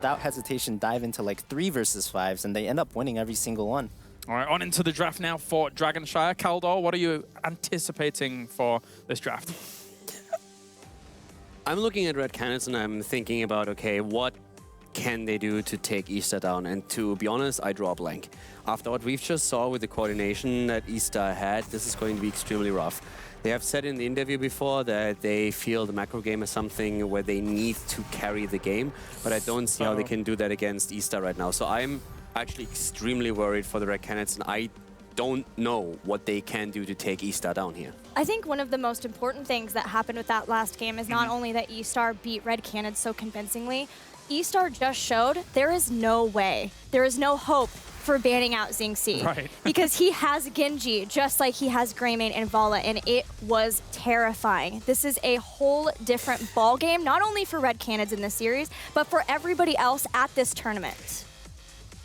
without hesitation dive into like 3 versus 5s, and they end up winning every single one. All right, on into the draft now for Dragonshire. Kaldor, what are you anticipating for this draft? I'm looking at Red Canids and I'm thinking about, okay, what can they do to take eStar down? And to be honest, I draw a blank. After what we've just saw with the coordination that eStar had, this is going to be extremely rough. They have said in the interview before that they feel the macro game is something where they need to carry the game, but I don't see how they can do that against eStar right now. So I'm actually extremely worried for the Red Canids, and I don't know what they can do to take eStar down here. I think one of the most important things that happened with that last game is not only that eStar beat Red Canids so convincingly, eStar just showed there is no way, there is no hope for banning out Xingxi. Right. Because he has Genji, just like he has Greymane and Vala, and it was terrifying. This is a whole different ball game, not only for Red Canids in this series, but for everybody else at this tournament.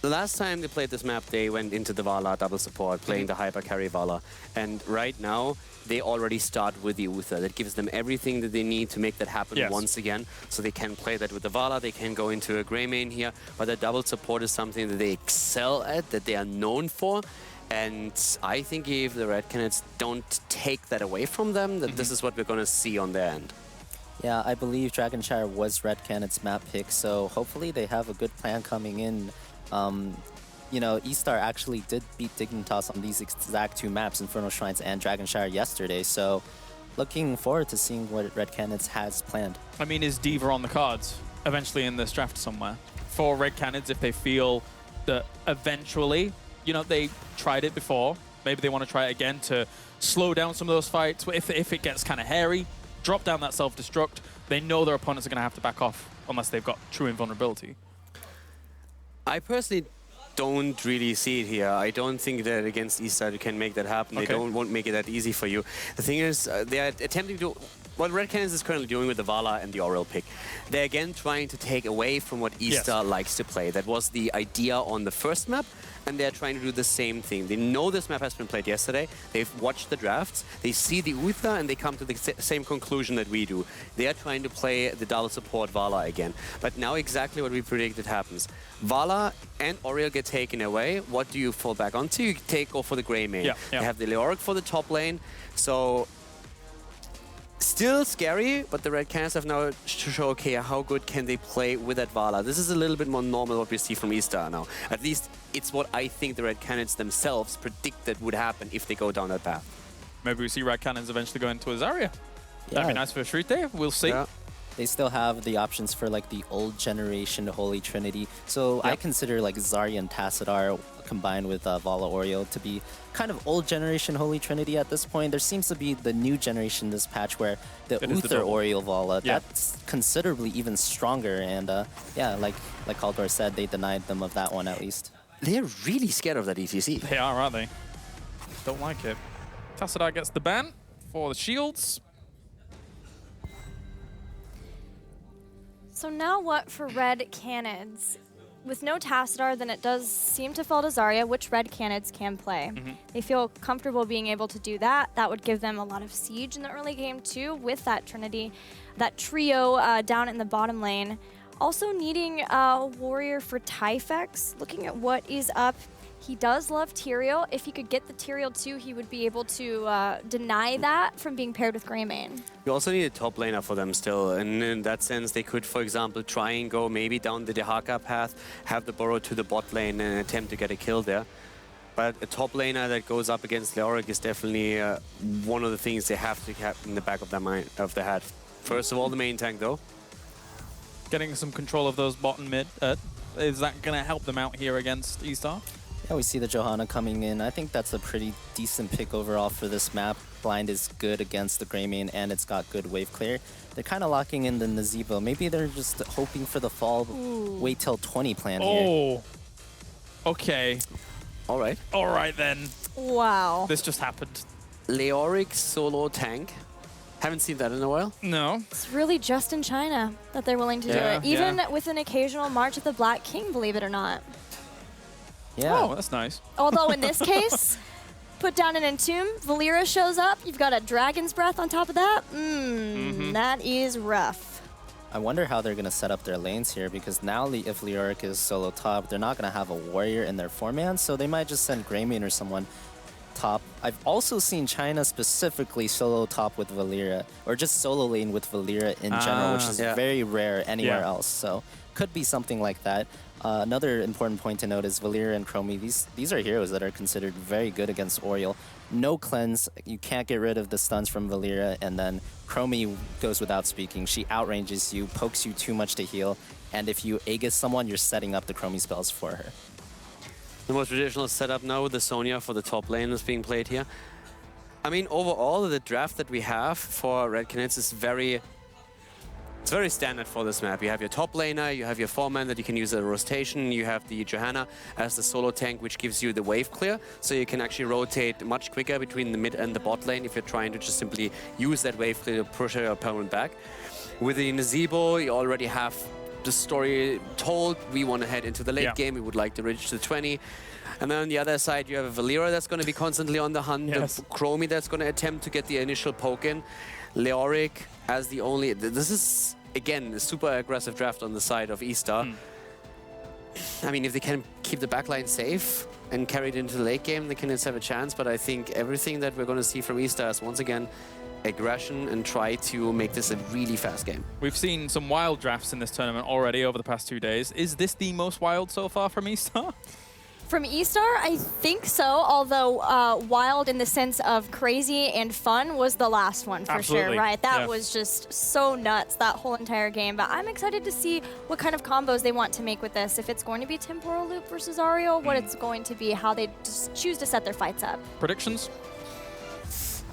The last time they played this map, they went into the Vala double support, playing the hyper carry Vala. And right now, they already start with the Uther. That gives them everything that they need to make that happen once again. So they can play that with the Vala, they can go into a Greymane here, but the double support is something that they excel at, that they are known for. And I think if the Red Canids don't take that away from them, that this is what we're going to see on their end. Yeah, I believe Dragonshire was Red Canids map pick, so hopefully they have a good plan coming in. You know, eStar actually did beat Dignitas on these exact 2 maps, Infernal Shrines and Dragonshire, yesterday, so looking forward to seeing what Red Canids has planned. I mean, is Diva on the cards eventually in this draft somewhere? For Red Canids, if they feel that eventually, you know, they tried it before, maybe they want to try it again to slow down some of those fights. If it gets kind of hairy, drop down that self-destruct, they know their opponents are going to have to back off unless they've got true invulnerability. I personally don't really see it here. I don't think that against eStar you can make that happen. Okay. They won't make it that easy for you. The thing is, they are attempting to... What Red Canids is currently doing with the Vala and the Oriel pick, they're again trying to take away from what eStar likes to play. That was the idea on the first map, and they're trying to do the same thing. They know this map has been played yesterday, they've watched the drafts, they see the Uther, and they come to the same conclusion that we do. They are trying to play the double support Vala again. But now exactly what we predicted happens. Vala and Oriel get taken away. What do you fall back onto? You go for the Greymane. They have the Leoric for the top lane, so... Still scary, but the Red Canids have now to show, okay, how good can they play with that Vala. This is a little bit more normal what we see from eStar now. At least it's what I think the Red Canids themselves predicted would happen if they go down that path. Maybe we see Red Canids eventually go into a Zarya. Yeah. That'd be nice for a Shrite. We'll see. Yeah. They still have the options for like the old generation Holy Trinity. So I consider like Zarya and Tassadar combined with Vala Oriel to be kind of old generation Holy Trinity at this point. There seems to be the new generation this patch where the Uther Oriel Vala, that's considerably even stronger. And yeah, like Kaldor said, they denied them of that one at least. They're really scared of that ETC. They are, aren't they? Don't like it. Tassadar gets the ban for the shields. So now what for Red Canids? With no Tassadar, then it does seem to fall to Zarya, which Red Canids can play. They feel comfortable being able to do that. That would give them a lot of siege in the early game too, with that Trinity, that trio down in the bottom lane. Also needing a warrior for Typhex. Looking at what is up, he does love Tyrael. If he could get the Tyrael too, he would be able to deny that from being paired with Greymane. You also need a top laner for them still, and in that sense they could, for example, try and go maybe down the Dehaka path, have the burrow to the bot lane and attempt to get a kill there. But a top laner that goes up against Leoric is definitely one of the things they have to have in the back of their mind, of their head. First of all, the main tank though. Getting some control of those bottom mid, is that going to help them out here against eStar? Yeah, we see the Johanna coming in. I think that's a pretty decent pick overall for this map. Blind is good against the Greymane, and it's got good wave clear. They're kind of locking in the Nazeebo. Maybe they're just hoping for the fall, wait till 20 plan here. Okay. All right. All right then. Wow. This just happened. Leoric solo tank. Haven't seen that in a while. No. It's really just in China that they're willing to do it. Even with an occasional March of the Black King, believe it or not. Yeah. Oh, that's nice. Although in this case, put down an Entomb, Valera shows up, you've got a Dragon's Breath on top of that. That is rough. I wonder how they're going to set up their lanes here, because now if Leoric is solo top, they're not going to have a warrior in their 4-man, so they might just send Greymane or someone top. I've also seen China specifically solo top with Valeera, or just solo lane with Valeera in general, which is very rare anywhere else. So could be something like that. Another important point to note is Valeera and Chromie. These are heroes that are considered very good against Oriel. No cleanse, you can't get rid of the stuns from Valeera, and then Chromie goes without speaking. She outranges you, pokes you too much to heal, and if you Aegis someone, you're setting up the Chromie spells for her. The most traditional setup now with the Sonya for the top lane is being played here. I mean, overall, the draft that we have for Red Canids is very standard for this map. You have your top laner, you have your 4-man that you can use as a rotation, you have the Johanna as the solo tank, which gives you the wave clear, so you can actually rotate much quicker between the mid and the bot lane if you're trying to just simply use that wave clear to push your opponent back. With the Nazebo, you already have the story told. We want to head into the late game. We would like to reach the 20. And then on the other side, you have a Valeera that's going to be constantly on the hunt. The Chromie that's going to attempt to get the initial poke in. Leoric as the only... This is, again, a super aggressive draft on the side of eStar. I mean, if they can keep the backline safe and carry it into the late game, they can have a chance. But I think everything that we're going to see from eStar is, once again, aggression and try to make this a really fast game. We've seen some wild drafts in this tournament already over the past 2 days. Is this the most wild so far from eStar? From eStar, I think so, although wild in the sense of crazy and fun was the last one for sure, right? That was just so nuts, that whole entire game. But I'm excited to see what kind of combos they want to make with this. If it's going to be Temporal Loop versus Ariel, what it's going to be, how they just choose to set their fights up. Predictions?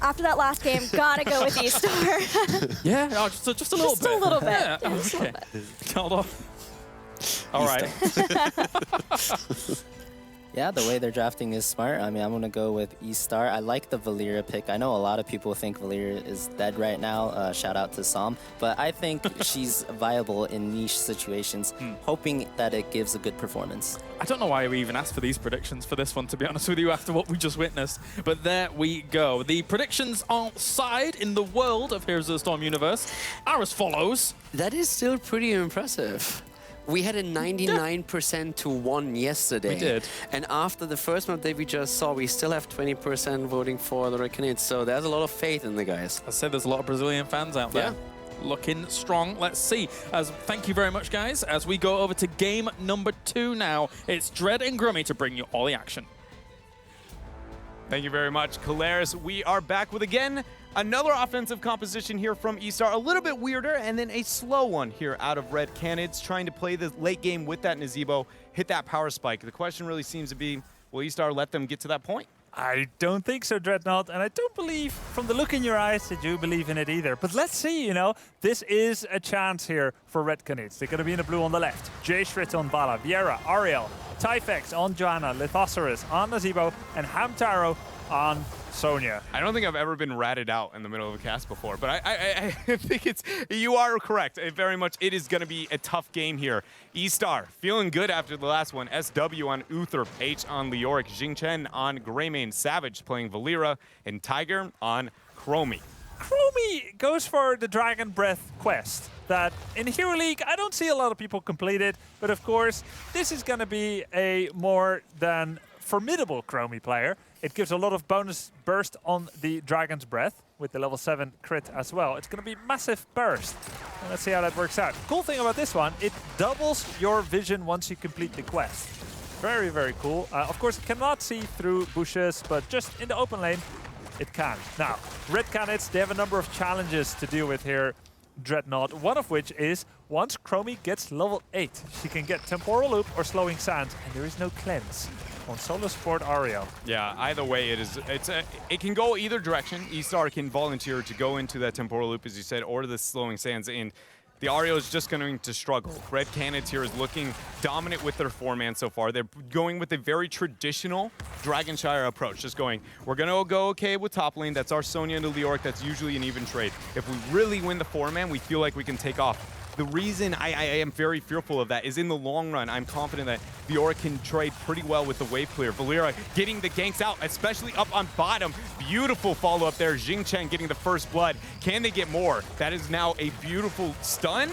After that last game, gotta go with eStar. Yeah, oh, just a little bit. Just a little bit. Yeah, Yeah, just okay. a little bit. Held off. All right. Yeah, the way they're drafting is smart. I mean, I'm going to go with eStar. I like the Valeera pick. I know a lot of people think Valeera is dead right now. Shout out to Sam. But I think she's viable in niche situations, hoping that it gives a good performance. I don't know why we even asked for these predictions for this one, to be honest with you, after what we just witnessed. But there we go. The predictions outside in the world of Heroes of the Storm universe are as follows. That is still pretty impressive. We had a 99% to 1 yesterday. We did. And after the first map that we just saw, we still have 20% voting for the Red Canids. So there's a lot of faith in the guys. I said there's a lot of Brazilian fans out there. Looking strong. Let's see. Thank you very much, guys. As we go over to game number 2 now, it's Dread and Grummy to bring you all the action. Thank you very much, Kalaris. We are back with, again, another offensive composition here from eStar. A little bit weirder, and then a slow one here out of Red Canids, trying to play the late game with that Nazebo, hit that power spike. The question really seems to be, will eStar let them get to that point? I don't think so, Dreadnought, and I don't believe, from the look in your eyes, that you believe in it either. But let's see, you know, this is a chance here for Red Canids. They're going to be in the blue on the left. Jay Schritt on Vala, Viera, Ariel, Typhex on Johanna, Lithosaurus on Nazebo, and Hamtaro on Sonya. I don't think I've ever been ratted out in the middle of a cast before, but I think you are correct. It is going to be a tough game here. eStar feeling good after the last one. SW on Uther, H on Leoric, Jingchen on Greymane, Savage playing Valeera, and Tiger on Chromie. Chromie goes for the Dragon Breath quest that in Hero League I don't see a lot of people complete it, but of course this is going to be a more than formidable Chromie player. It gives a lot of bonus burst on the Dragon's Breath with the level 7 crit as well. It's going to be massive burst. And let's see how that works out. Cool thing about this one, it doubles your vision once you complete the quest. Very, very cool. Of course, it cannot see through bushes, but just in the open lane, it can. Now, Red Canids, they have a number of challenges to deal with here, Dreadnought. One of which is, once Chromie gets level 8, she can get Temporal Loop or Slowing Sands, and there is no cleanse on solo support Ariel. Yeah, either way, it can go either direction. eStar can volunteer to go into that Temporal Loop, as you said, or the Slowing Sands, and the Ariel is just going to struggle. Red Canids here is looking dominant with their 4-man so far. They're going with a very traditional Dragonshire approach, just going, we're going to go okay with top lane. That's our Sonya into Leoric. That's usually an even trade. If we really win the 4-man, we feel like we can take off. The reason I am very fearful of that is in the long run, I'm confident that Leoric can trade pretty well with the wave clear. Valeera getting the ganks out, especially up on bottom. Beautiful follow-up there. Jingchen getting the first blood. Can they get more? That is now a beautiful stun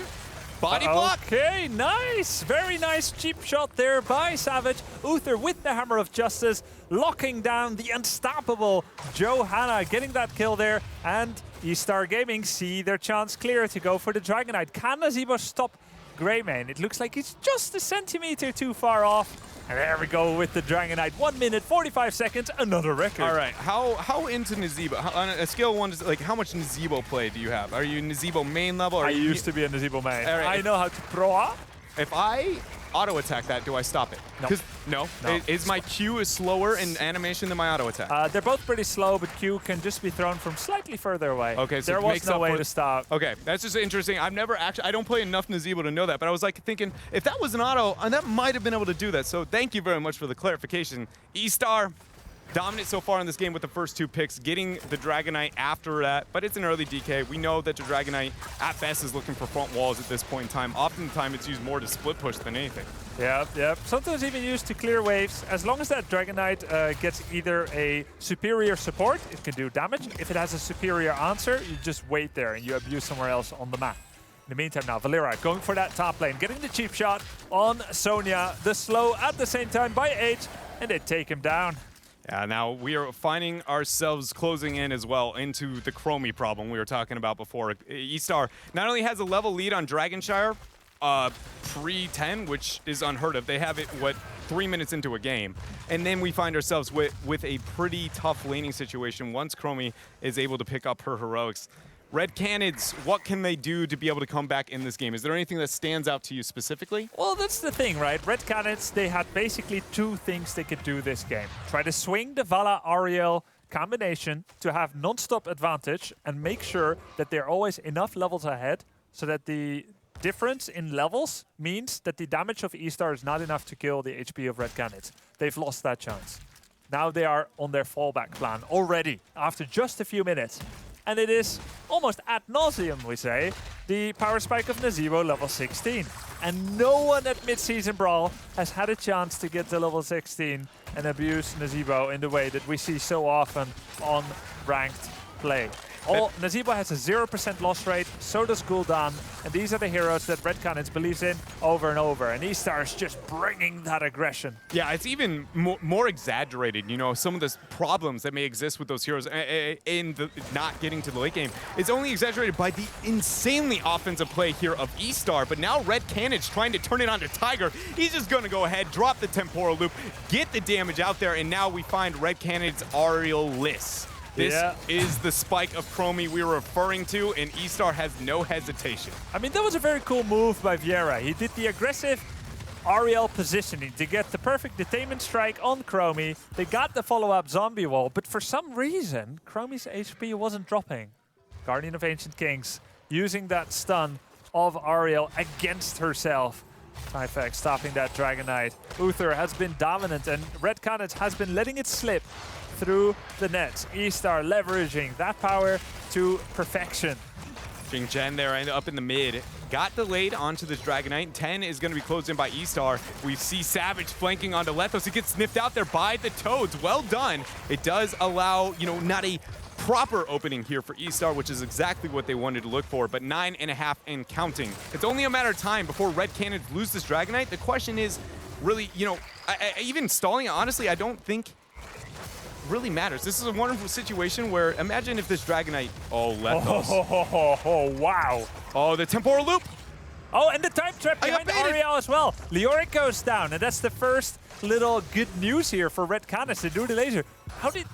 Body block. Okay, nice. Very nice cheap shot there by Savage. Uther with the Hammer of Justice, locking down the unstoppable Johanna, getting that kill there. And eStar Gaming see their chance clear to go for the Dragon Knight. Can Nazeebo stop Greymane? It looks like he's just a centimeter too far off. And there we go with the Dragon Knight. 1 minute, 45 seconds, another record. All right, how into Nazeebo? On a scale of 1 to, like, how much Nazeebo play do you have? Are you Nazeebo main level? Or I used to be a Nazeebo main. All right, I know how to pro. If I auto attack that, do I stop it? No. No? No. Is my Q is slower in animation than my auto attack? They're both pretty slow, but Q can just be thrown from slightly further away. Okay, so there it was makes no up way for to stop. Okay, that's just interesting. I've never actually, I don't play enough Nazeebo to know that, but I was like thinking, if that was an auto, that might have been able to do that. So thank you very much for the clarification. eStar, dominant so far in this game with the first 2 picks, getting the Dragon Knight after that, but it's an early DK. We know that the Dragon Knight, at best, is looking for front walls at this point in time. Oftentimes, it's used more to split push than anything. Yeah. Sometimes even used to clear waves. As long as that Dragon Knight gets either a superior support, it can do damage. If it has a superior answer, you just wait there and you abuse somewhere else on the map. In the meantime now, Valera going for that top lane, getting the cheap shot on Sonya. The slow at the same time by H, and they take him down. Yeah, now we are finding ourselves closing in as well into the Chromie problem we were talking about before. eStar not only has a level lead on Dragonshire, pre-10, which is unheard of. They have it, 3 minutes into a game. And then we find ourselves with a pretty tough laning situation once Chromie is able to pick up her heroics. Red Canids, what can they do to be able to come back in this game? Is there anything that stands out to you specifically? Well, that's the thing, right? Red Canids, they had basically 2 things they could do this game. Try to swing the Vala-Ariel combination to have non-stop advantage and make sure that they're always enough levels ahead so that the difference in levels means that the damage of eStar is not enough to kill the HP of Red Canids. They've lost that chance. Now they are on their fallback plan already after just a few minutes. And it is almost ad nauseum, we say, the power spike of Nazeebo level 16. And no one at Mid-Season Brawl has had a chance to get to level 16 and abuse Nazeebo in the way that we see so often on ranked play. Nazeebo has a 0% loss rate, so does Gul'dan, and these are the heroes that Red Canids believes in over and over, and eStar is just bringing that aggression. Yeah, it's even more exaggerated, you know, some of the problems that may exist with those heroes in the not getting to the late game. It's only exaggerated by the insanely offensive play here of eStar, but now Red Canids trying to turn it on to Tiger. He's just going to go ahead, drop the temporal loop, get the damage out there, and now we find Red Canids Ariel-less. This is the spike of Chromie we were referring to, and eStar has no hesitation. I mean, that was a very cool move by Vieira. He did the aggressive Ariel positioning to get the perfect detainment strike on Chromie. They got the follow-up zombie wall, but for some reason, Chromie's HP wasn't dropping. Guardian of Ancient Kings using that stun of Ariel against herself. Typhex stopping that Dragon Knight. Uther has been dominant, and Red Canids has been letting it slip through the nets. eStar leveraging that power to perfection. Gen there up in the mid. Got delayed onto this Dragon Knight. 10 is going to be closed in by eStar. We see Savage flanking onto Lethos. He gets sniffed out there by the Toads. Well done. It does allow, you know, not a proper opening here for eStar, which is exactly what they wanted to look for, but 9.5 and counting. It's only a matter of time before Red Canids lose this Dragon Knight. The question is really, you know, even stalling it, honestly, I don't think really matters. This is a wonderful situation where imagine if this Dragon Knight, Oh, wow. Oh, the temporal loop. Oh, and the time trap behind Ariel as well. Leoric goes down, and that's the first little good news here for Red Canids to do the laser. How did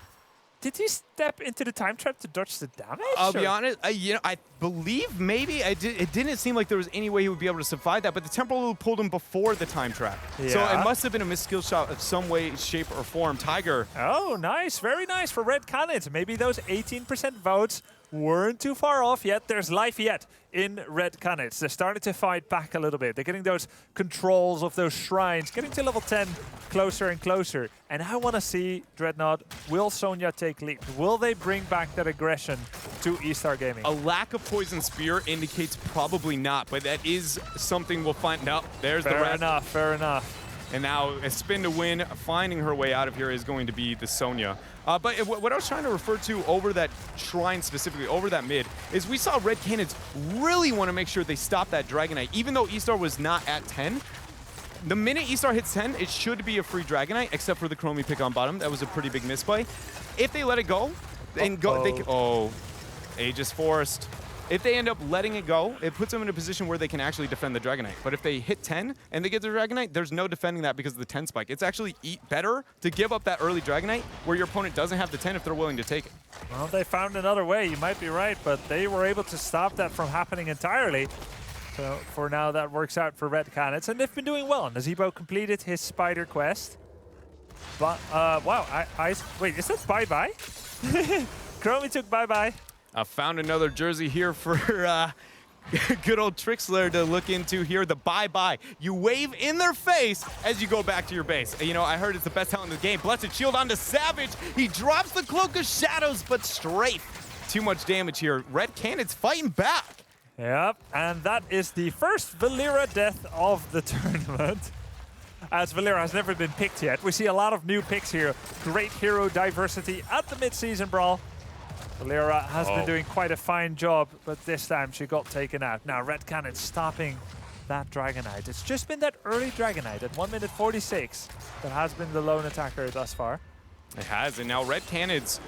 he step into the time trap to dodge the damage? I'll be honest, you know, I believe maybe it didn't seem like there was any way he would be able to survive that, but the temporal loop pulled him before the time trap. Yeah. So it must have been a missed skill shot of some way, shape, or form. Tiger. Oh, nice. Very nice for Red Canids. Maybe those 18% votes weren't too far off yet. There's life yet in Red Canids. They're starting to fight back a little bit. They're getting those controls of those shrines, getting to level 10 closer and closer. And I want to see, Dreadnought, will Sonya take lead? Will they bring back that aggression to eStar Gaming? A lack of Poison Spear indicates probably not, but that is something we'll find out. There's the red. Fair enough. And now a spin to win, finding her way out of here is going to be the Sonya. But what I was trying to refer to over that shrine specifically, over that mid, is we saw Red Canids really want to make sure they stop that Dragonite. Even though eStar was not at 10, the minute eStar hits 10, it should be a free Dragonite, except for the Chromie pick on bottom. That was a pretty big misplay. If they let it go, and Aegis Forest. If they end up letting it go, it puts them in a position where they can actually defend the Dragonite. But if they hit 10 and they get the Dragonite, there's no defending that because of the 10 spike. It's actually better to give up that early Dragonite where your opponent doesn't have the 10 if they're willing to take it. Well, they found another way. You might be right, but they were able to stop that from happening entirely. So for now, that works out for Red Canids, and they've been doing well. Nazebo completed his spider quest. But, wow, wait, is that bye-bye? Chromie took bye-bye. I found another jersey here for good old Trixler to look into here. The bye-bye. You wave in their face as you go back to your base. You know, I heard it's the best talent in the game. Blessed Shield onto Savage. He drops the Cloak of Shadows, but strafe. Too much damage here. Red Canids fighting back. Yep, and that is the first Valera death of the tournament. As Valera has never been picked yet. We see a lot of new picks here. Great hero diversity at the mid-season brawl. Valera has been doing quite a fine job, but this time she got taken out. Now Red Canids stopping that Dragonite. It's just been that early Dragonite at 1 minute 46 that has been the lone attacker thus far. It has, and now Red Canids,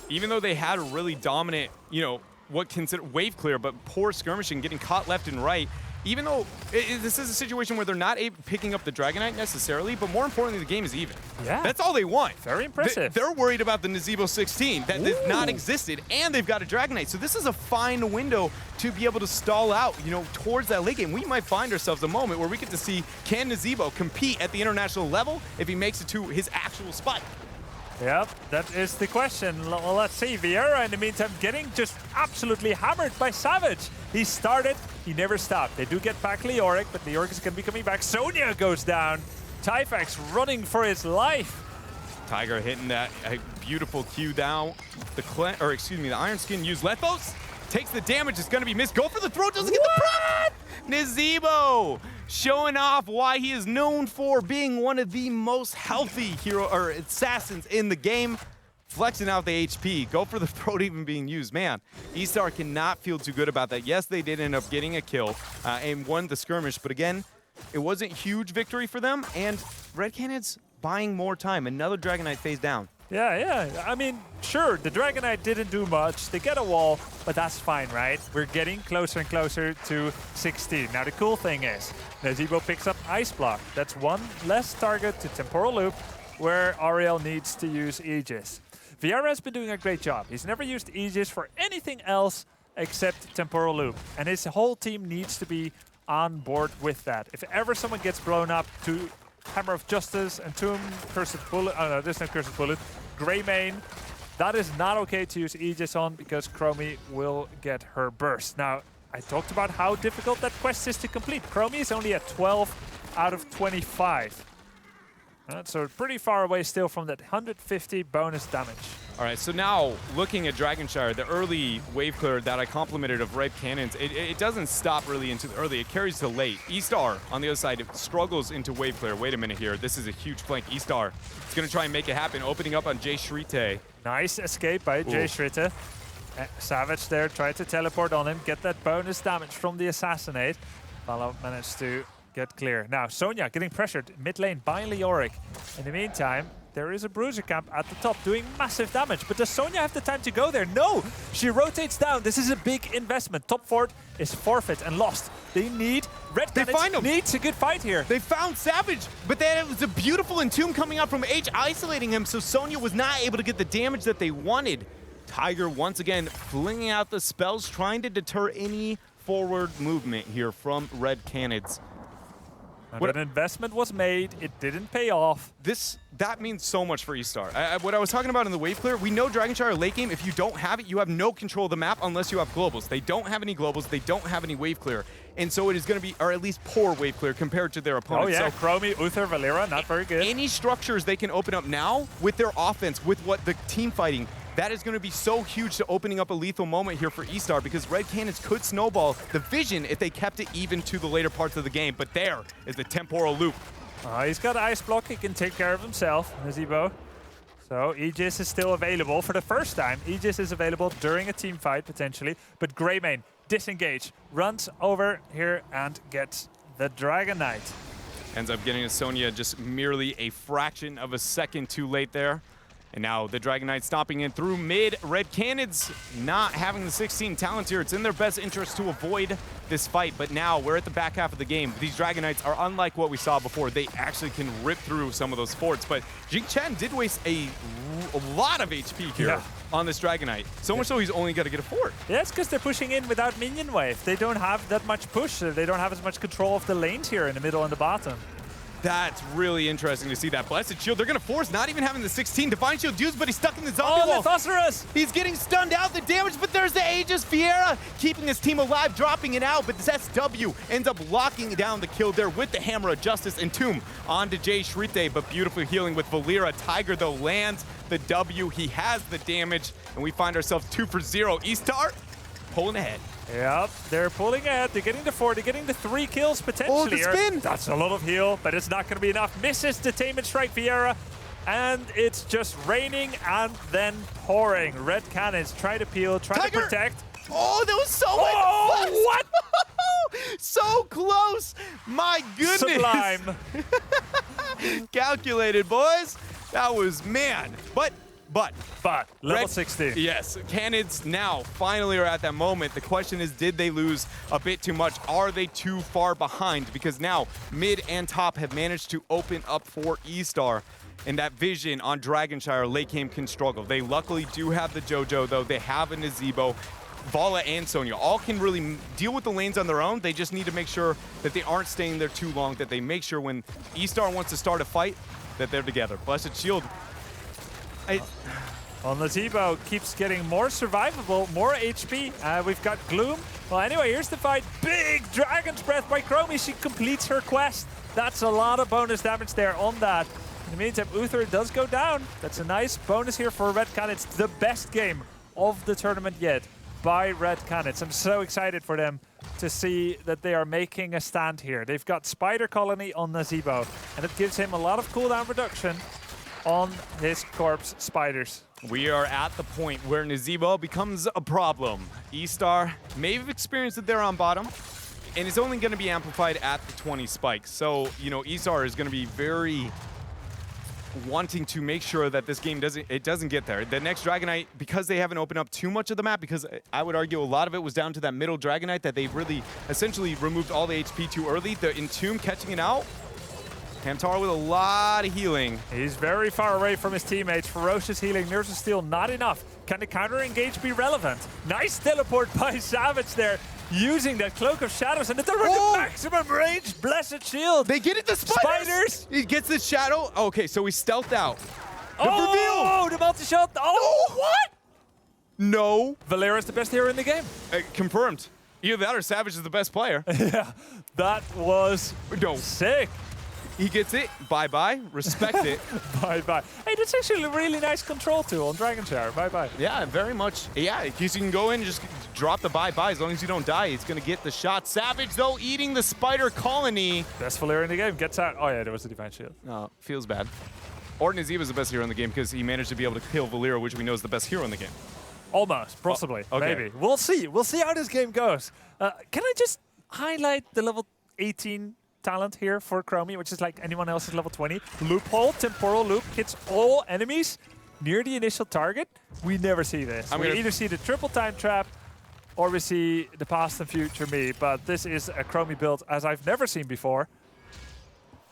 even though they had a really dominant, you know, what considered wave clear, but poor skirmishing, getting caught left and right. Even though this is a situation where they're not picking up the Dragonite necessarily, but more importantly, the game is even. Yeah. That's all they want. Very impressive. They're worried about the Nazebo 16 that has not existed, and they've got a Dragonite. So this is a fine window to be able to stall out, you know, towards that late game. We might find ourselves a moment where we get to see, can Nazebo compete at the international level if he makes it to his actual spot? Yep, that is the question. Well, let's see. Vieira, in the meantime, getting just absolutely hammered by Savage. He started, he never stopped. They do get back Leoric, but Leoric is going to be coming back. Sonya goes down. Typhax running for his life. Tiger hitting that beautiful Q down. The Iron Skin used Lethos. Takes the damage, it's going to be missed. Go for the throw, doesn't get the prop! Nazebo showing off why he is known for being one of the most healthy assassins in the game. Flexing out the HP. Go for the throat even being used. Man, eStar cannot feel too good about that. Yes, they did end up getting a kill and won the skirmish, but again, it wasn't huge victory for them, and Red Canids buying more time. Another Dragonite phase down. Yeah. I mean, sure, the Dragonite didn't do much. They get a wall, but that's fine, right? We're getting closer and closer to 16. Now, the cool thing is, Nazebo picks up Ice Block. That's one less target to Temporal Loop, where Ariel needs to use Aegis. Vieira has been doing a great job. He's never used Aegis for anything else except Temporal Loop, and his whole team needs to be on board with that. If ever someone gets blown up to Hammer of Justice, Entomb, Cursed Bullet, oh no, there's no Cursed Bullet, Greymane, that is not okay to use Aegis on because Chromie will get her burst. Now, I talked about how difficult that quest is to complete. Chromie is only at 12 out of 25. So pretty far away still from that 150 bonus damage. All right, so now looking at Dragonshire, the early wave clear that I complimented of Red Canids, it doesn't stop really into the early, it carries to late. eStar on the other side struggles into wave clear. Wait a minute here, this is a huge flank. eStar is gonna try and make it happen, opening up on Jay Shrite. Nice escape by Jay Shrite. Savage there, tried to teleport on him, get that bonus damage from the assassinate. Valo managed to get clear. Now, Sonya getting pressured mid lane by Leoric. In the meantime, there is a Bruiser Camp at the top doing massive damage. But does Sonya have the time to go there? No! She rotates down. This is a big investment. Top fort is forfeit and lost. They need... Red Canids needs a good fight here. They found Savage, but then it was a beautiful Entomb coming out from H, isolating him, so Sonya was not able to get the damage that they wanted. Tiger once again flinging out the spells, trying to deter any forward movement here from Red Canids. But an investment was made, it didn't pay off. That means so much for eStar. What I was talking about in the wave clear, we know Dragonshire late game, if you don't have it, you have no control of the map unless you have globals. They don't have any globals, they don't have any wave clear. And so it is going to be, or at least poor wave clear compared to their opponents. Oh yeah, so Chromie, Uther, Valera, not very good. Any structures they can open up now with their offense, with what the team fighting, that is going to be so huge to opening up a lethal moment here for eStar because Red Canids could snowball the vision if they kept it even to the later parts of the game. But there is the Temporal Loop. He's got Ice Block. He can take care of himself, Nazeebo. So Aegis is still available for the first time. Aegis is available during a team fight, potentially. But Greymane, disengage, runs over here and gets the Dragon Knight. Ends up getting a Sonya just merely a fraction of a second too late there. And now the Dragon Knight stomping in through mid. Red Canids not having the 16 talent here. It's in their best interest to avoid this fight, but now we're at the back half of the game. These Dragon Knights are unlike what we saw before. They actually can rip through some of those forts, but Jing Chen did waste a lot of HP here on this Dragon Knight. So much so he's only got to get a fort. Yeah, it's because they're pushing in without minion wave. They don't have that much push. They don't have as much control of the lanes here in the middle and the bottom. That's really interesting to see that. Blessed Shield, they're going to force not even having the 16. Divine Shield used, but he's stuck in the zombie wall. Lithosarus! He's getting stunned out, the damage, but there's the Aegis. Fiera keeping his team alive, dropping it out, but this SW ends up locking down the kill there with the Hammer of Justice and Tomb onto Jay Shrite, but beautifully healing with Valera. Tiger, though, lands the W. He has the damage, and we find ourselves 2 for 0. eStar pulling ahead. Yep, they're pulling ahead. They're getting the 4. They're getting the 3 kills potentially. Oh, the spin! That's a lot of heal, but it's not going to be enough. Misses the Tainment Strike Fiera, and it's just raining and then pouring. Red Canids try to peel, try to protect. Oh, that was so what? So close! My goodness! Sublime. Calculated, boys. That was, man. But level 16. Yes, Canids now finally are at that moment. The question is, did they lose a bit too much? Are they too far behind? Because now mid and top have managed to open up for eStar. And that vision on Dragonshire late game can struggle. They luckily do have the JoJo, though. They have a Nazeebo. Vala and Sonya all can really deal with the lanes on their own. They just need to make sure that they aren't staying there too long, that they make sure when eStar wants to start a fight, that they're together. Blessed Shield. Nazeebo keeps getting more survivable, more HP. We've got Gloom. Well, anyway, here's the fight. Big Dragon's Breath by Chromie. She completes her quest. That's a lot of bonus damage there on that. In the meantime, Uther does go down. That's a nice bonus here for Red Canids. The best game of the tournament yet by Red Canids. I'm so excited for them to see that they are making a stand here. They've got Spider Colony on Nazeebo, and it gives him a lot of cooldown reduction on his corpse spiders. We are at the point where Nazeebo becomes a problem. eStar may have experienced it there on bottom, and it's only going to be amplified at the 20 spikes. So, you know, eStar is going to be very wanting to make sure that this game doesn't get there. The next Dragon Knight, because they haven't opened up too much of the map, because I would argue a lot of it was down to that middle Dragon Knight that they really essentially removed all the HP too early. The Entomb catching it out. Hamtaro with a lot of healing. He's very far away from his teammates. Ferocious healing. Nurse is still not enough. Can the counter engage be relevant? Nice teleport by Savage there, using that Cloak of Shadows and the maximum range. Blessed Shield. They get it, the spiders. He gets the shadow. Okay, so he stealthed out. The reveal. The multi-shot. Oh, what? No. Valera's the best hero in the game. Confirmed. Either that or Savage is the best player. Yeah, that was sick. He gets it. Bye-bye. Respect it. Bye-bye. Hey, that's actually a really nice control tool on Dragonshire. Bye-bye. Yeah, very much. Yeah, because you can go in and just drop the bye-bye. As long as you don't die, he's going to get the shot. Savage, though, eating the spider colony. Best Valera in the game. Gets out. Oh, yeah, there was a Divine Shield. No, feels bad. Or Nazeebo is the best hero in the game because he managed to be able to kill Valera, which we know is the best hero in the game. Almost. Possibly. Oh, okay. Maybe. We'll see. We'll see how this game goes. Can I just highlight the level 18 talent here for Chromie, which is like anyone else's level 20. Loophole, temporal loop, hits all enemies near the initial target. We never see this. We either see the triple time trap or we see the past and future me, but this is a Chromie build as I've never seen before.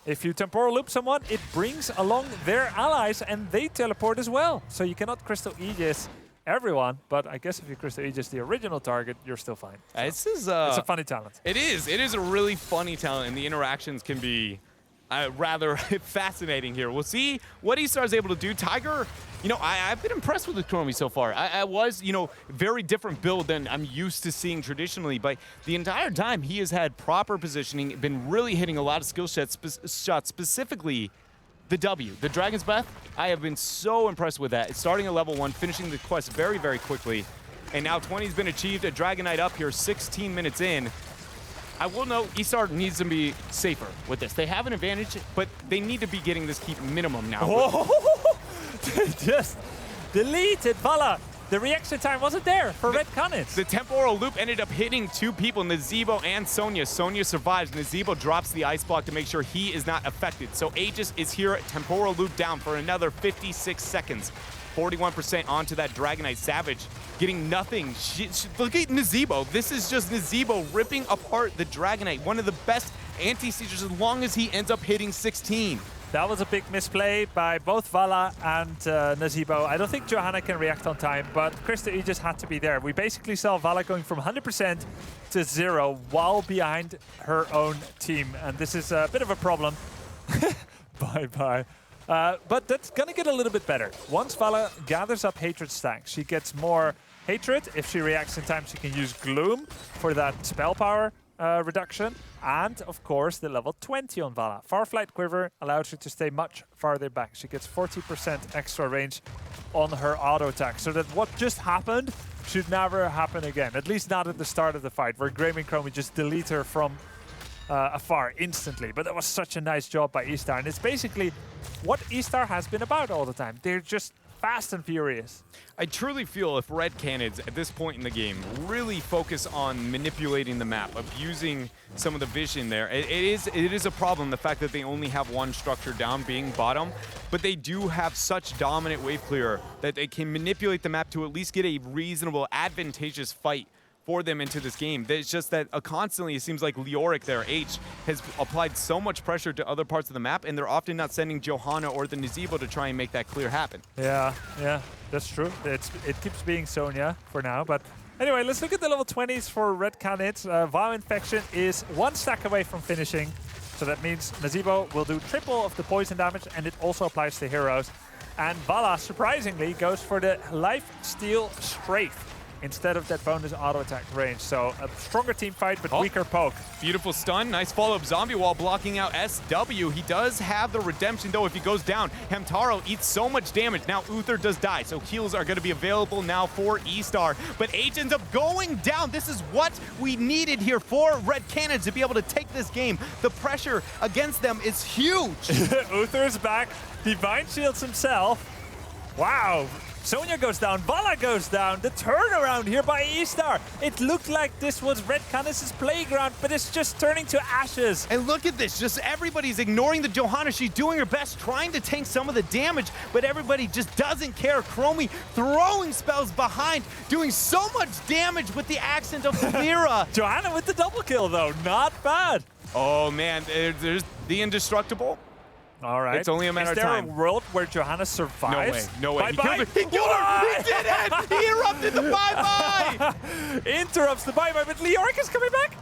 If you temporal loop someone, it brings along their allies and they teleport as well. So you cannot Crystal Aegis everyone, but I guess if you Crystal Aegis the original target, you're still fine. So this is it's a funny talent. It is. It is a really funny talent, and the interactions can be rather fascinating here. We'll see what eStar is able to do. Tiger, you know, I've been impressed with Chromie so far. I was, you know, very different build than I'm used to seeing traditionally, but the entire time he has had proper positioning, been really hitting a lot of skill shots, specifically the W, the Dragon's Breath. I have been so impressed with that. It's starting at level 1, finishing the quest very, very quickly. And now 20's been achieved. A Dragon Knight up here, 16 minutes in. I will note, eStar needs to be safer with this. They have an advantage, but they need to be getting this keep minimum now. Oh, just deleted Vala. The reaction time wasn't there for Red Canids. The temporal loop ended up hitting 2 people, Nazeebo and Sonya. Sonya survives. Nazeebo drops the ice block to make sure he is not affected. So Aegis is here, temporal loop down for another 56 seconds. 41% onto that Dragonite Savage, getting nothing. Look at Nazeebo. This is just Nazeebo ripping apart the Dragonite. One of the best anti-siegers as long as he ends up hitting 16. That was a big misplay by both Vala and Nazeebo. I don't think Johanna can react on time, but Krista Aegis had to be there. We basically saw Vala going from 100% to 0 while behind her own team, and this is a bit of a problem. Bye-bye. But that's going to get a little bit better. Once Vala gathers up Hatred stacks, she gets more Hatred. If she reacts in time, she can use Gloom for that spell power reduction. And, of course, the level 20 on Vala. Farflight Quiver allows her to stay much farther back. She gets 40% extra range on her auto attack. So that what just happened should never happen again. At least not at the start of the fight, where Graming Chromie just delete her from afar instantly. But that was such a nice job by eStar. And it's basically what eStar has been about all the time. They're just fast and furious. I truly feel if Red Canids at this point in the game really focus on manipulating the map, abusing some of the vision there, it is a problem, the fact that they only have one structure down, being bottom, but they do have such dominant wave clear that they can manipulate the map to at least get a reasonable, advantageous fight for them into this game. It's just that constantly it seems like Leoric there, H, has applied so much pressure to other parts of the map, and they're often not sending Johanna or the Nazeebo to try and make that clear happen. Yeah, that's true. It keeps being Sonya for now, but anyway, let's look at the level 20s for Red Canids. Vow Infection is 1 stack away from finishing, so that means Nazeebo will do triple of the poison damage, and it also applies to heroes. And Vala, surprisingly, goes for the Life Steal Strafe instead of that bonus auto attack range. So a stronger team fight, but weaker poke. Beautiful stun. Nice follow-up zombie wall blocking out SW. He does have the redemption, though, if he goes down. Hamtaro eats so much damage. Now Uther does die, so heals are going to be available now for eStar. But H ends up going down. This is what we needed here for Red Canids to be able to take this game. The pressure against them is huge. Uther's back. Divine shields himself. Wow. Sonya goes down, Vala goes down. The turnaround here by eStar. It looked like this was Red Canids' playground, but it's just turning to ashes. And look at this, just everybody's ignoring the Johanna. She's doing her best, trying to tank some of the damage, but everybody just doesn't care. Chromie throwing spells behind, doing so much damage with the accent of Mira. Johanna with the double kill, though. Not bad. Oh, man, there's the indestructible. All right. It's only a matter of time. Is there a world where Johanna survives? No way. Bye-bye. He killed her. He did it. He erupted the bye-bye. Interrupts the bye-bye, but Leoric is coming back.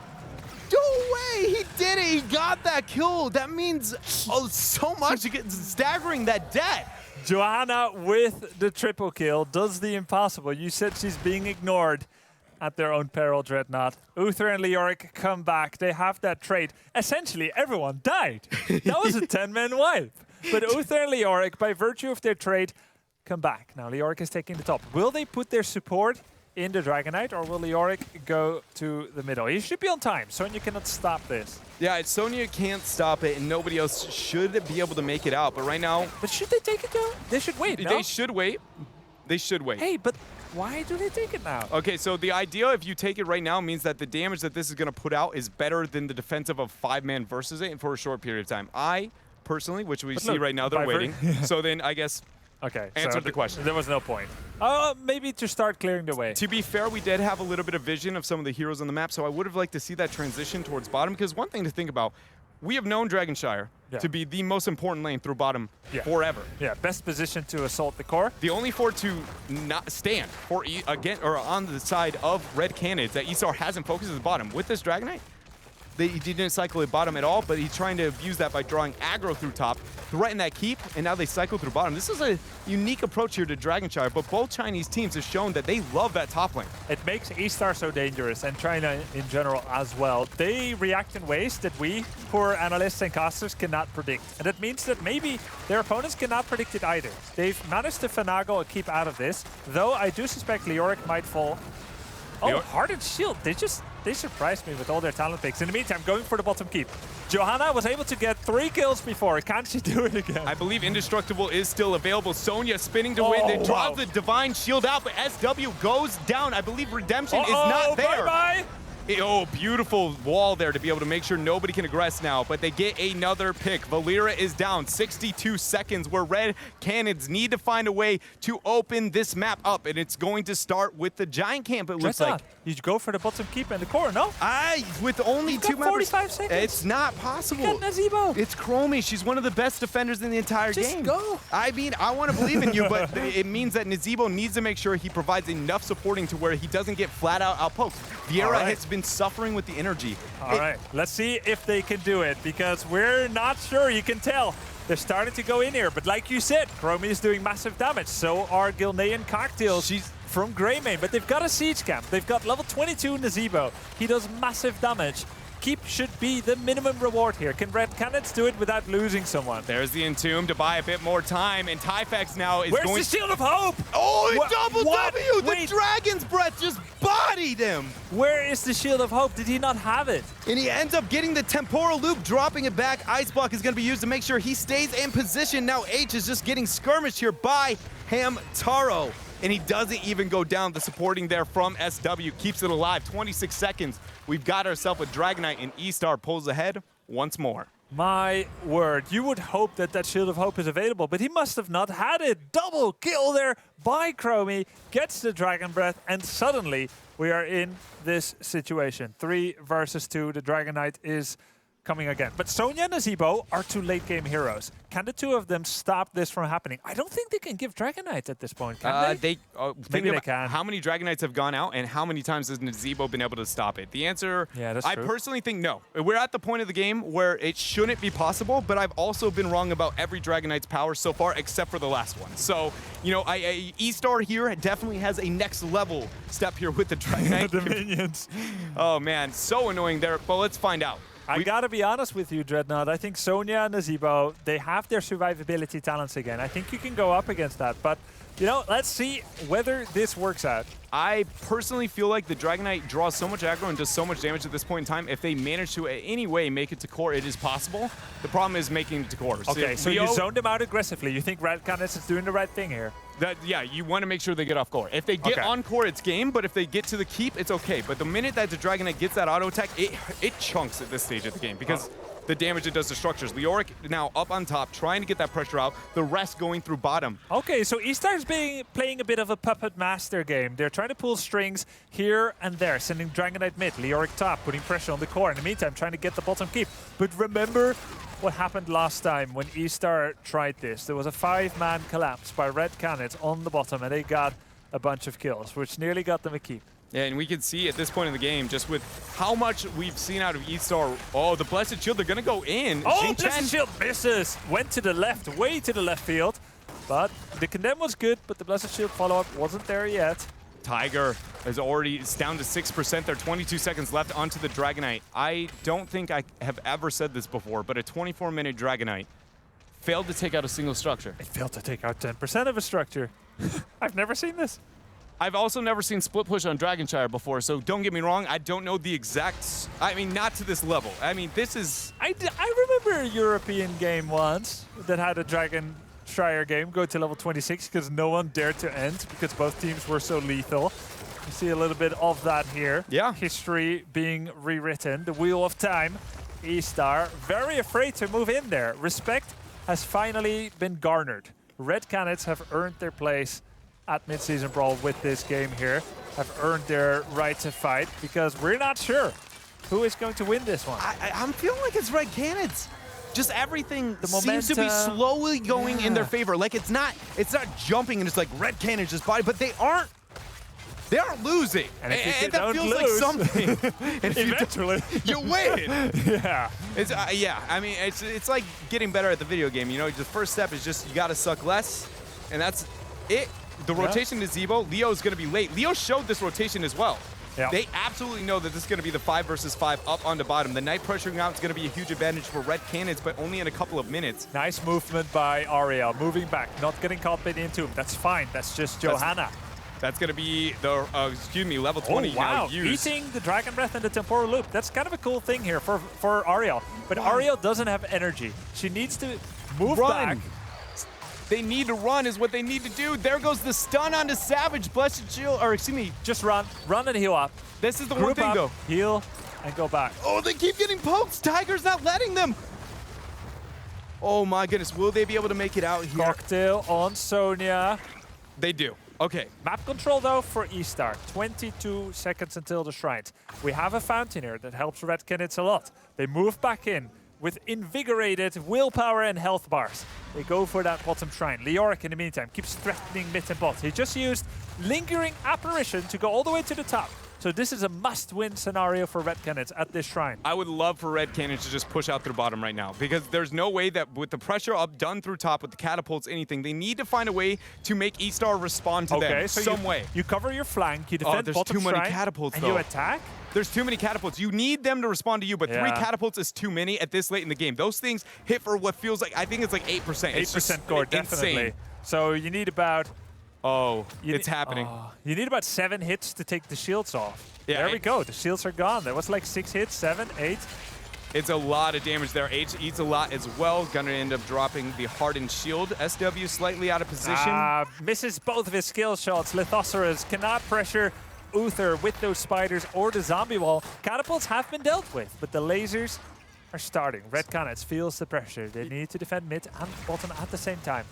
No way. He did it. He got that kill. That means so much. Staggering that debt. Johanna with the triple kill does the impossible. You said she's being ignored at their own peril, Dreadnought. Uther and Leoric come back. They have that trade. Essentially, everyone died. That was a 10-man wipe. But Uther and Leoric, by virtue of their trade, come back. Now, Leoric is taking the top. Will they put their support in the Dragonite, or will Leoric go to the middle? He should be on time. Sonya cannot stop this. Yeah, Sonya can't stop it, and nobody else should be able to make it out. But right now... But should they take it, though? They should wait, no? They should wait. They should wait. Hey, but why do they take it now? Okay, so the idea, if you take it right now, means that the damage that this is going to put out is better than the defensive of 5-man versus it for a short period of time. I, personally, which we see right now, they're waiting. So then, I guess, answered the question. There was no point. Maybe to start clearing the way. To be fair, we did have a little bit of vision of some of the heroes on the map, so I would have liked to see that transition towards bottom, because one thing to think about, we have known Dragonshire to be the most important lane through bottom forever. Yeah, best position to assault the core. The only fort to not stand for on the side of Red Canids that eStar hasn't focused is the bottom. With this Dragonite, he didn't cycle at bottom at all, but he's trying to abuse that by drawing aggro through top, threaten that keep, and now they cycle through bottom. This is a unique approach here to Dragonshire, but both Chinese teams have shown that they love that top lane. It makes eStar so dangerous, and China in general as well. They react in ways that we, poor analysts and casters, cannot predict. And that means that maybe their opponents cannot predict it either. They've managed to finagle a keep out of this, though I do suspect Leoric might fall. Oh, Hardened Shield. They just they surprised me with all their talent picks. In the meantime, going for the bottom keep. Johanna was able to get 3 kills before. Can she do it again? I believe Indestructible is still available. Sonya spinning to win. They draw the Divine Shield out, but SW goes down. I believe Redemption is not there. Bye-bye. Oh, beautiful wall there to be able to make sure nobody can aggress now, but they get another pick. Valera is down 62 seconds where Red Canids need to find a way to open this map up, and it's going to start with the Giant Camp, it looks like. You go for the bottom keep and the core, no? With only 2 members. 45 seconds. It's not possible. You got Nazebo. It's Chromie. She's one of the best defenders in the entire game. Just go. I mean, I want to believe in you, but it means that Nazebo needs to make sure he provides enough supporting to where he doesn't get flat out outpoked. Vieira has been suffering with the energy. All right, let's see if they can do it, because we're not sure. You can tell they're starting to go in here, but like you said, Chromie is doing massive damage. So are Gilnean Cocktails. She's from Greymane, but they've got a siege camp. They've got level 22 Nazebo. He does massive damage. Keep should be the minimum reward here. Can Red Canids do it without losing someone? There's the Entomb to buy a bit more time, and Typhex now is Where's going... the Shield of Hope? Oh, double W! Wait. The Dragon's Breath just bodied him! Where is the Shield of Hope? Did he not have it? And he ends up getting the Temporal Loop, dropping it back. Ice Block is going to be used to make sure he stays in position. Now H is just getting skirmished here by Hamtaro. And he doesn't even go down. The supporting there from SW keeps it alive. 26 seconds. We've got ourselves a Dragonite, and eStar pulls ahead once more. My word, you would hope that that Shield of Hope is available, but he must have not had it. Double kill there by Chromie, gets the Dragon Breath, and suddenly we are in this situation. 3 versus 2, the Dragonite is coming again. But Sonya and Nazebo are 2 late game heroes. Can the 2 of them stop this from happening? I don't think they can give Dragonites at this point, can they? Maybe they can. How many Dragonites have gone out, and how many times has Nazebo been able to stop it? The answer, that's I true. personally think no. We're at the point of the game where it shouldn't be possible, but I've also been wrong about every Dragonite's power so far, except for the last one. So, you know, eStar here definitely has a next level step here with the Dragonite. The minions. Oh man, so annoying there, but let's find out. I gotta be honest with you, Dreadnought. I think Sonya and Nazebo, they have their survivability talents again. I think you can go up against that, but you know, let's see whether this works out. I personally feel like the Dragonite draws so much aggro and does so much damage at this point in time. If they manage to, in any way, make it to core, it is possible. The problem is making it to core. Okay, so you zoned them out aggressively. You think Red Canids is doing the right thing here? Yeah, you want to make sure they get off core. If they get on core, it's game, but if they get to the keep, it's okay. But the minute that the Dragonite gets that auto attack, it chunks at this stage of the game because the damage it does to structures. Leoric now up on top, trying to get that pressure out, the rest going through bottom. Okay, so eStar's playing a bit of a puppet master game. They're trying to pull strings here and there, sending Dragonite mid, Leoric top, putting pressure on the core. In the meantime, trying to get the bottom keep. But remember what happened last time when eStar tried this. There was a 5-man collapse by Red Canids on the bottom, and they got a bunch of kills, which nearly got them a keep. Yeah, and we can see at this point in the game, just with how much we've seen out of eStar. Oh, the Blessed Shield, they're going to go in. Oh, Blessed Shield misses. Went to the left, way to the left field. But the Condemn was good, but the Blessed Shield follow-up wasn't there yet. Tiger is already down to 6%. There are 22 seconds left onto the Dragonite. I don't think I have ever said this before, but a 24-minute Dragonite failed to take out a single structure. It failed to take out 10% of a structure. I've never seen this. I've also never seen split push on Dragonshire before, so don't get me wrong, I don't know the exact... I mean, not to this level. I mean, this is... I remember a European game once that had a Dragonshire game go to level 26 because no one dared to end because both teams were so lethal. You see a little bit of that here. Yeah. History being rewritten. The Wheel of Time. eStar very afraid to move in there. Respect has finally been garnered. Red Canids have earned their place at Mid-Season Brawl with this game here, have earned their right to fight because we're not sure who is going to win this one. I'm feeling like it's Red Canids. Just everything The seems to be momentum. slowly going in their favor. Like it's not jumping and it's like Red Canids just body, but they aren't losing. And if you that don't feels lose, like something. And if eventually you win. yeah. It's yeah. I mean, it's like getting better at the video game. You know, the first step is just you got to suck less, and that's it. The rotation to Zebo, Leo's going to be late. Leo showed this rotation as well. Yep. They absolutely know that this is going to be the 5 versus 5 up on the bottom. The Knight pressuring out is going to be a huge advantage for Red Canids, but only in a couple of minutes. Nice movement by Ariel, moving back, not getting caught by the Entomb. That's fine. That's just Johanna. That's going to be the, level 20 Oh, wow. now used. Eating the Dragon Breath and the Temporal Loop. That's kind of a cool thing here for Ariel. But Ariel doesn't have energy. She needs to move back. They need to run is what they need to do. There goes the stun onto Savage. Blessed Shield, or excuse me. Just run. Run and heal up. This is the one Group thing, up, though. heal, and go back. Oh, they keep getting poked. Tiger's not letting them. Oh, my goodness. Will they be able to make it out here? Cocktail on Sonya. They do. Okay. Map control, though, for eStar. 22 seconds until the shrines. We have a fountain here that helps Red Canids a lot. They move back in with invigorated willpower and health bars. They go for that bottom shrine. Leoric, in the meantime, keeps threatening mid and bot. He just used Lingering Apparition to go all the way to the top. So this is a must-win scenario for Red Canids at this shrine. I would love for Red Canids to just push out through bottom right now, because there's no way that with the pressure up done through top with the catapults, anything, they need to find a way to make eStar respond to them so some way. You cover your flank, you defend there's bottom too many shrine, catapults, and though. you attack? There's too many catapults. You need them to respond to you, but 3 Yeah. catapults is too many at this late in the game. Those things hit for what feels like, I think it's like 8%. It's 8% core, definitely. insane. So you need about... Oh, it's happening. You need about 7 hits to take the shields off. Yeah, There we go. The shields are gone. There was like 6 hits, 7, 8. It's a lot of damage there. H eats a lot as well. Gonna end up dropping the hardened shield. SW slightly out of position. Misses both of his skill shots. Lithosaurus cannot pressure Uther with those spiders or the zombie wall. Catapults have been dealt with, but the lasers are starting. Red Canids feels the pressure. They need to defend mid and bottom at the same time.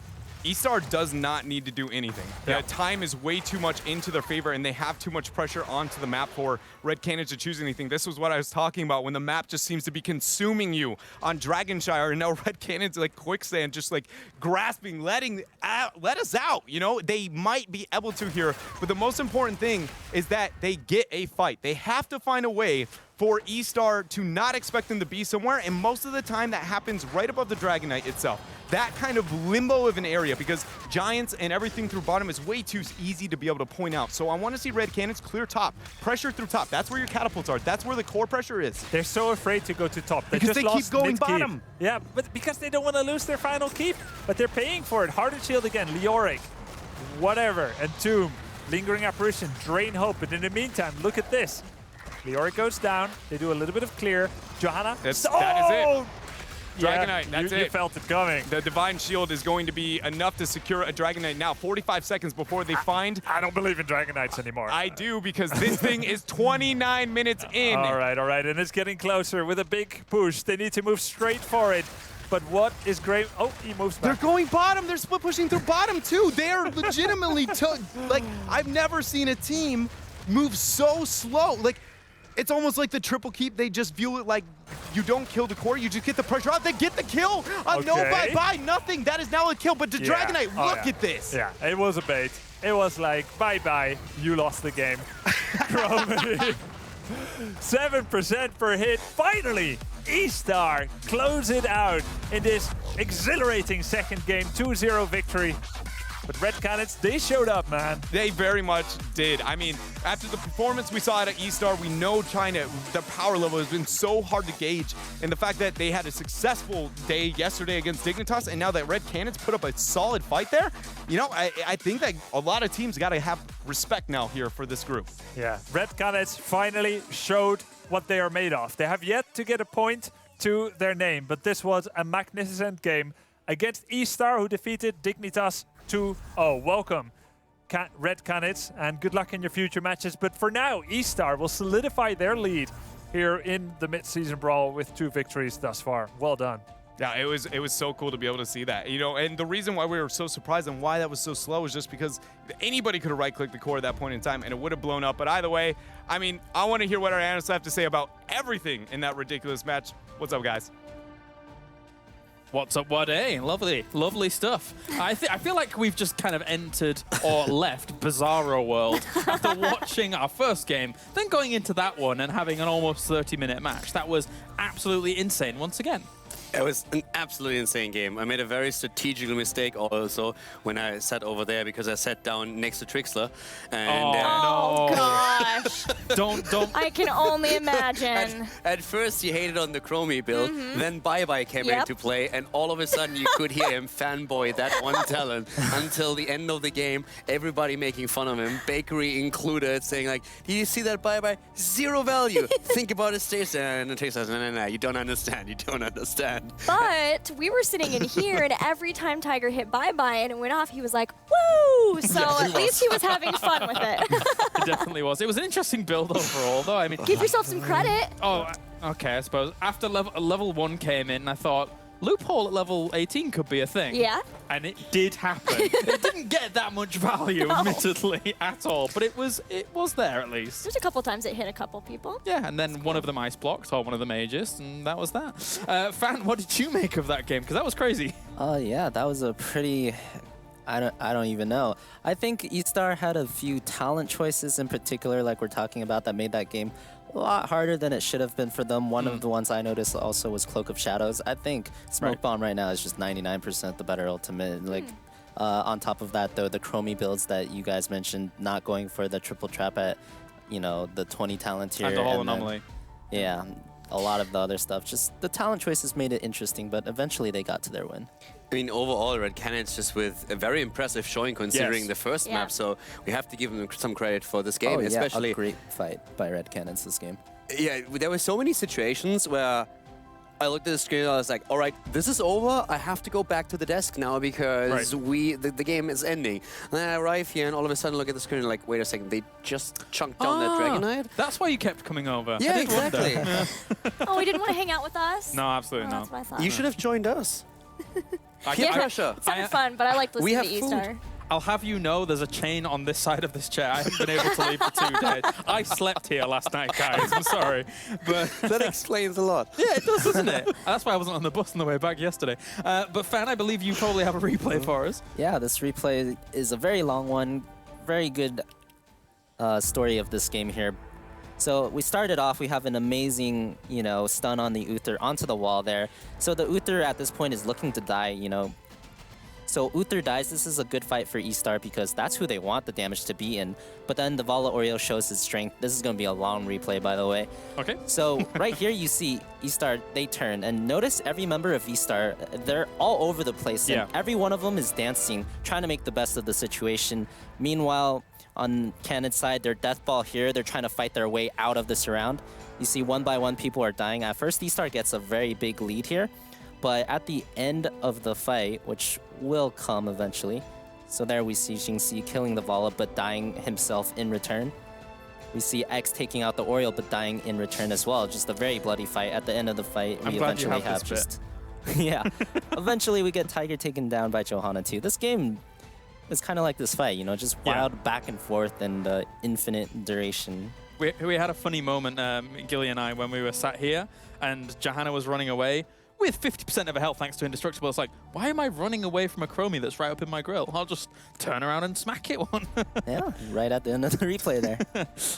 eStar does not need to do anything. Yeah. The time is way too much into their favor, and they have too much pressure onto the map for Red Canids to choose anything. This was what I was talking about when the map just seems to be consuming you on Dragonshire, and now Red Canids like quicksand, just like grasping, let us out. You know, they might be able to here, but the most important thing is that they get a fight. They have to find a way for eStar to not expect them to be somewhere, and most of the time that happens right above the Dragon Knight itself. That kind of limbo of an area, because Giants and everything through bottom is way too easy to be able to point out. So I want to see Red Canids clear top, pressure through top. That's where your catapults are. That's where the core pressure is. They're so afraid to go to top. Because just they keep lost going mid-keep. bottom. Yeah, but because they don't want to lose their final keep. But they're paying for it. Hardened Shield again. Leoric. Whatever. Entomb. Lingering Apparition. Drain Hope. But in the meantime, look at this. Leoric goes down. They do a little bit of clear. Johanna. That is it. Dragon Yeah, Knight, that's you it. felt it coming. The Divine Shield is going to be enough to secure a Dragon Knight now. 45 seconds before they find... I don't believe in Dragon Knights anymore. I do, because this thing is 29 minutes in. All right. And it's getting closer with a big push. They need to move straight for it. But what is great? Oh, he moves back. They're going bottom. They're split pushing through bottom, too. They're legitimately... like, I've never seen a team move so slow. Like, it's almost like the triple keep. They just view it like you don't kill the core, you just get the pressure out. They get the kill. No bye-bye, nothing. That is now a kill. But the Dragon Knight, look at this. Yeah, it was a bait. It was like, bye-bye, you lost the game. 7% per hit. Finally, eStar close it out in this exhilarating second game. 2-0 victory. But Red Canids, they showed up, man. They very much did. I mean, after the performance we saw at eStar, we know China, their power level has been so hard to gauge. And the fact that they had a successful day yesterday against Dignitas, and now that Red Canids put up a solid fight there, you know, I think that a lot of teams got to have respect now here for this group. Yeah, Red Canids finally showed what they are made of. They have yet to get a point to their name, but this was a magnificent game against eStar, who defeated Dignitas 2-0. Welcome, Red Canids, and good luck in your future matches. But for now, eStar will solidify their lead here in the mid-season brawl with 2 victories thus far. Well done. Yeah, it was so cool to be able to see that. You know, and the reason why we were so surprised and why that was so slow is just because anybody could have right-clicked the core at that point in time and it would have blown up. But either way, I mean, I want to hear what our analysts have to say about everything in that ridiculous match. What's up, guys? What's up, what a lovely stuff. I feel like we've just kind of entered or left Bizarro World after watching our first game, then going into that one and having an almost 30-minute match. That was absolutely insane once again. It was an absolutely insane game. I made a very strategical mistake also when I sat over there because I sat down next to Trixler. And, Oh gosh. Don't. I can only imagine. At first he hated on the Chromie build, then Bye Bye came into play, and all of a sudden you could hear him fanboy that one talent until the end of the game. Everybody making fun of him, Bakery included, saying like, "Did you see that Bye Bye? Zero value. Think about his stage." And the Trixler says, "No, you don't understand. You don't understand." But we were sitting in here, and every time Tiger hit bye-bye and it went off, he was like, woo! So at least he was having fun with it. It definitely was. It was an interesting build overall, though. I mean, Give yourself some credit. oh, okay, I suppose. After level 1 came in, I thought, loophole at level 18 could be a thing. Yeah. And it did happen. It didn't get that much value, admittedly, at all, but it was there at least. There's a couple times it hit a couple people. Yeah, and then one of them ice blocked, or one of them ages, and that was that. Fan, what did you make of that game? Because that was crazy. Yeah, that was a pretty... I don't even know. I think eStar had a few talent choices in particular, like we're talking about, that made that game a lot harder than it should have been for them. One of the ones I noticed also was Cloak of Shadows. I think Smoke Bomb right now is just 99% the better ultimate. Like, on top of that, though, the Chromie builds that you guys mentioned, not going for the triple trap at, the 20 talent tier. And the whole and then, anomaly. yeah, a lot of the other stuff. Just the talent choices made it interesting, but eventually they got to their win. I mean, overall, Red Canids just with a very impressive showing considering Yes. the first Yeah. map, so we have to give them some credit for this game, Oh, yeah, especially... a great fight by Red Canids this game. Yeah, there were so many situations where I looked at the screen and I was like, all right, this is over. I have to go back to the desk now because the game is ending. And then I arrive here and all of a sudden look at the screen and like, wait a second, they just chunked down that Dragon Knight? That's why you kept coming over. Yeah, I did wonder. exactly. Oh, he didn't want to hang out with us? No, absolutely Oh, not. that's what I thought. You should have joined us. Yeah, pressure. it sounded fun, but I liked We listening to have eStar. I'll have you know there's a chain on this side of this chair. I haven't been able to leave for 2 days. I slept here last night, guys. I'm sorry. But That explains a lot. yeah, it does, doesn't it? That's why I wasn't on the bus on the way back yesterday. But Fan, I believe you probably have a replay for us. Yeah, this replay is a very long one. Very good story of this game here. So we started off, we have an amazing, stun on the Uther onto the wall there. So the Uther at this point is looking to die, So Uther dies. This is a good fight for eStar because that's who they want the damage to be in. But then the Vala Oreo shows his strength. This is going to be a long replay, by the way. Okay. So right here you see eStar, they turn. And notice every member of eStar, they're all over the place. And every one of them is dancing, trying to make the best of the situation. Meanwhile, on Canid's side, they're death ball here. They're trying to fight their way out of this round. You see one by one people are dying. At first, eStar gets a very big lead here. But at the end of the fight, which will come eventually, so there we see Jingxi killing the Vala but dying himself in return. We see X taking out the Oreo but dying in return as well. Just a very bloody fight. At the end of the fight, we eventually have just... yeah. Eventually we get Tiger taken down by Johanna too. This game is kind of like this fight, just wild back and forth and infinite duration. We had a funny moment, Gilly and I, when we were sat here and Johanna was running away with 50% of her health thanks to Indestructible. It's like, why am I running away from a Chromie that's right up in my grill? I'll just turn around and smack it one. Yeah, right at the end of the replay there.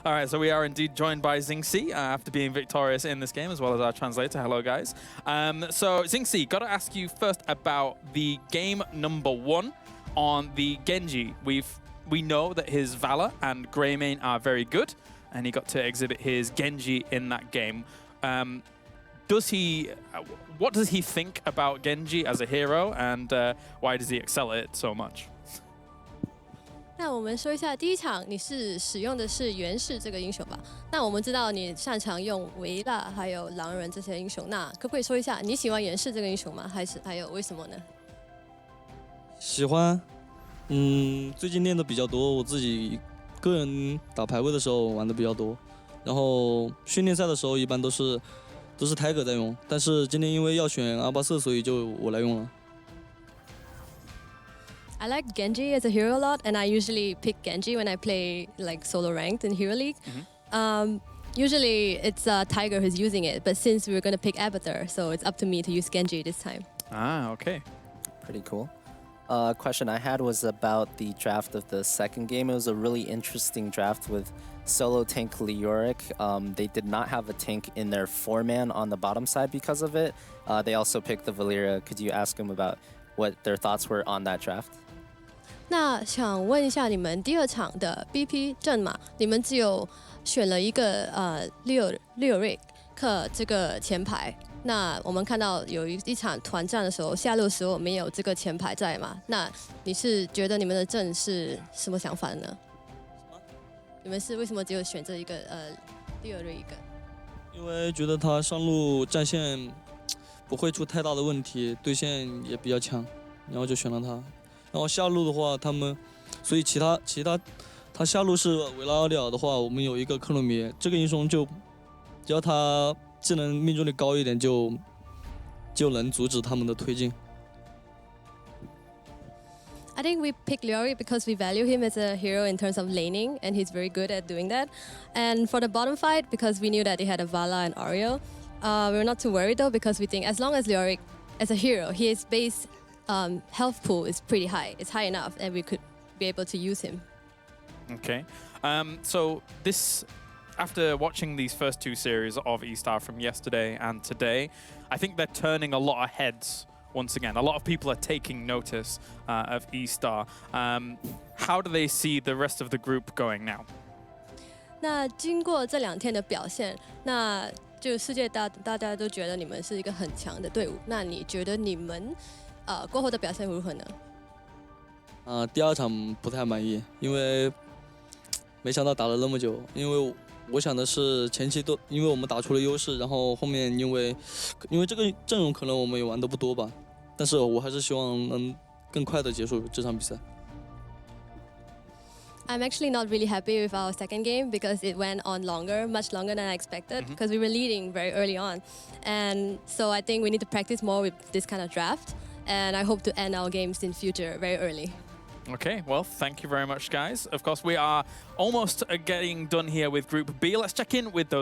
All right, so we are indeed joined by Jingxi after being victorious in this game, as well as our translator. Hello, guys. So Jingxi, got to ask you first about the game number 1 on the Genji. We know that his Valor and Greymane are very good, and he got to exhibit his Genji in that game. What does he think about Genji as a hero, and why does he excel at it so much? 那我们说一下，第一场你是使用的是源氏这个英雄吧？那我们知道你擅长用维拉还有狼人这些英雄，那可不可以说一下你喜欢源氏这个英雄吗？还有为什么呢？喜欢，最近练的比较多，我自己个人打排位的时候玩的比较多，然后训练赛的时候一般都是 Tiger 在用，但是今天因为要选阿巴瑟，所以就我来用了。I like Genji as a hero a lot, and I usually pick Genji when I play like solo ranked in Hero League. Usually it's Tiger who's using it, but since we were going to pick Avatar, so it's up to me to use Genji this time. Ah, okay. Pretty cool. Question I had was about the draft of the second game. It was a really interesting draft with solo tank Leoric. They did not have a tank in their 4-man on the bottom side because of it. They also picked the Valeria. Could you ask them about what their thoughts were on that draft? 那想问一下，你们第二场的 BP 阵嘛，你们只有选了一个Leoric 克这个前排。那我们看到有一场团战的时候，下路的时候没有这个前排在嘛？那你是觉得你们的阵是什么想法呢？你们是为什么只有选这一个Leoric？因为觉得他上路战线不会出太大的问题，对线也比较强，然后就选了他。然后下路的话，所以其他他下路是维拉奥利尔的话，我们有一个克鲁米，这个英雄就只要他技能命中率高一点，就能阻止他们的推进。I think we picked Leoric because we value him as a hero in terms of laning, and he's very good at doing that. And for the bottom fight, because we knew that they had a Vala and Ariel, we were not too worried though, because we think as long as Leoric, as a hero, his base health pool is pretty high. It's high enough, and we could be able to use him. Okay. So this, after watching these first two series of eStar from yesterday and today, I think they're turning a lot of heads once again. A lot of people are taking notice of eStar. How do they see the rest of the group going now? 那经过这2天的表现，那就世界大家都觉得你们是一个很强的队伍。那你觉得你们过后的表现如何呢？第二场不太满意，因为没想到打了那么久。因为我想的是前期都因为我们打出了优势，然后后面因为这个阵容可能我们也玩得不多吧，但是我还是希望能更快的结束这场比赛。I'm actually not really happy with our second game because it went on longer, much longer than I expected, because we were leading very early on. And so I think we need to practice more with this kind of draft, and I hope to end our games in future very early. Okay, well, thank you very much, guys. Of course, we are almost getting done here with Group B. Let's check in with those